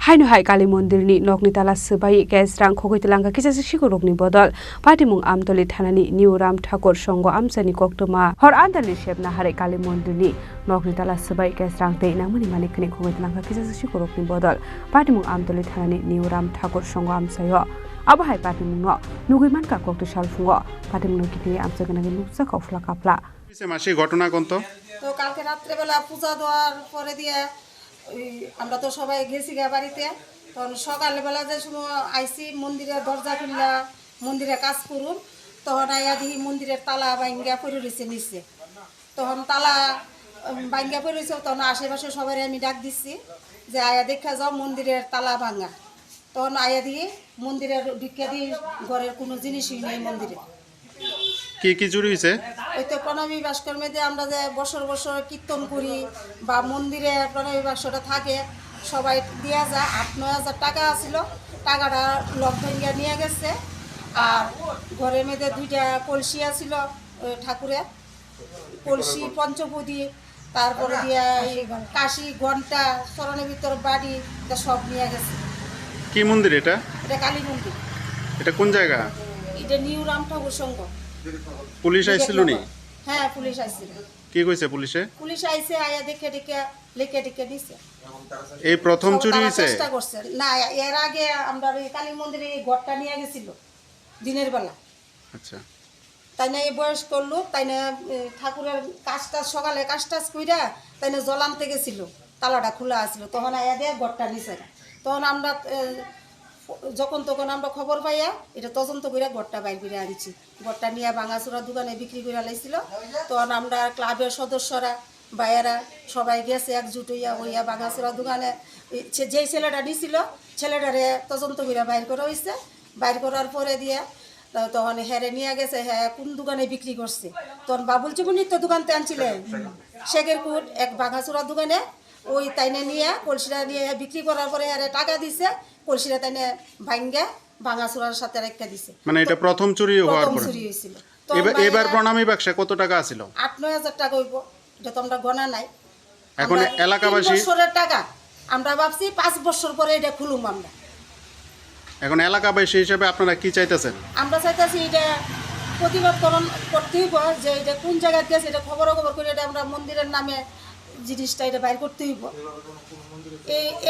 Hainu hai kali mondir ni nokni tala sebai kes rang khogoi telanga kisasi sikurokni bodol patimung amtoli thanani New Ram Thakur songo amsani koktoma hor andali shebna hare kali mondir ni nokni tala sebai kes rang te namani malikni khogoi telanga kisasi sikurokni bodol patimung amtoli thanani New Ram Thakur songo amsayo abo hai patimung no nugiman ka kokto salfungo patimung kiti amsaganagi nuksa kofla kapla কিসে মাসি ঘটনা কোন তো কালকে রাত্রে বেলা পূজা দেওয়ার পরে দিয়ে আমরা তো সবাই গেছি গা বাড়িতে তখন সকালবেলা যে সময় আইসি মন্দিরের দরজা খুললা মন্দিরে কাজ করুন তখন আইয়া দেখি মন্দিরের তালা ভাঙ্গা পড়ে রয়েছে নিচে তখন তালা ভাঙ্গা পড়ে রয়েছে তখন আশেপাশে সবাই আমি ডাক দিচ্ছি যে আয়া দেখা যাও মন্দিরের তালা ভাঙা তখন আয়া দিয়ে মন্দিরের ভিক্ষা দিয়ে ঘরের কোনো জিনিসই নেই মন্দিরে কি কি চুরি হয়েছে ওই তো প্রণবী ভাস্কর মেয়েদের আমরা যে বছর বছর কীর্তন করি বা মন্দিরে প্রণবী বাক্সটা থাকে সবাই দেওয়া যায় 8-9 হাজার টাকা আসছিল টাকাটা লক ভেঙ্গা নিয়ে গেছে আর ঘরের মেয়েদের 2টা কলসি আসছিল ঠাকুরের কলসি পঞ্চপদী তারপরে দিয়া কাশি ঘন্টা চরণের ভিতর বাড়ি এটা সব নিয়ে গেছে কি মন্দির এটা এটা কালী মন্দির এটা কোন জায়গা এটা নিউ রাম ঠাকুর সংঘ পুলিশ আইছিল নি হ্যাঁ পুলিশ আইছিল কি কইছে পুলিশে পুলিশ আইছে আয়া দেখে লিখে দিছে এই প্রথম চুরি হইছে চেষ্টা করছে না এর আগে আমরা এই কালী মন্দিরে এই ঘরটা নিয়ে গেছিল দিনের বেলা আচ্ছা তাই না এই বয়স্ক লোক তাই না ঠাকুরের কাজটা সকালে কাজটা কইরা তাই না জল আনতে গেছিল তালাটা খোলা আছিল তখন আয়া দিয়ে ঘরটা নিছে তখন আমরা যখন তখন আমরা খবর পাইয়া এটা তদন্ত করে ঘরটা বাইর করে আনছি ঘরটা নিয়ে ভাঙাচোরা দোকানে বিক্রি করে লাইছিল তখন আমরা ক্লাবের সদস্যরা ভাইয়েরা সবাই গেছে একজুট হইয়া ভাঙাচোরা দোকানে যেই ছেলেটা নিছিল ছেলেটারে তদন্ত করে বাইর করা হয়েছে বাইর করার পরে দিয়ে তখন হেরে নিয়ে গেছে হ্যাঁ কোন দোকানে বিক্রি করছে তখন বাবুল চুমনির তো দোকানতে আনছিলেন শেখের কুট এক ভাঙাচোরা দোকানে ওই তাইনে নিয়ে কলসিটা নিয়ে বিক্রি করার পরে আরে টাকা দিছে কলসিটা তাইনে ভাঙ্গা ভাঙাচোরার সাথে রেখে দিছে মানে এটা প্রথম চুরি হওয়ার পরে চুরি হয়েছিল এবার প্রণামী বাক্সে কত টাকা ছিল 8-9 হাজার টাকা হইব এটা তো আমরা গণা নাই এখন এলাকাবাসী 3 বছরের টাকা আমরা ভাবছি 5 বছর পরে এটা খুলুম আমরা এখন এলাকাবাসী হিসেবে আপনারা কি চাইতেছেন আমরা চাইতেছি এটা প্রতিবাদ করতে হইব যে এটা কোন জায়গায় গেছে এটা খবর করে এটা আমরা মন্দিরের নামে জিনিসটা এটা বাইর করতে হইব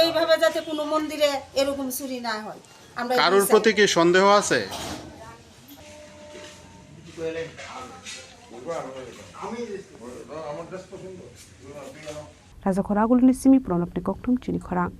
এইভাবে যাতে কোনো মন্দিরে এরকম চুরি না হয় আমরা কারোর প্রতি কি সন্দেহ আছে Raza Khoragul ni simi pronapni koktum chini khorang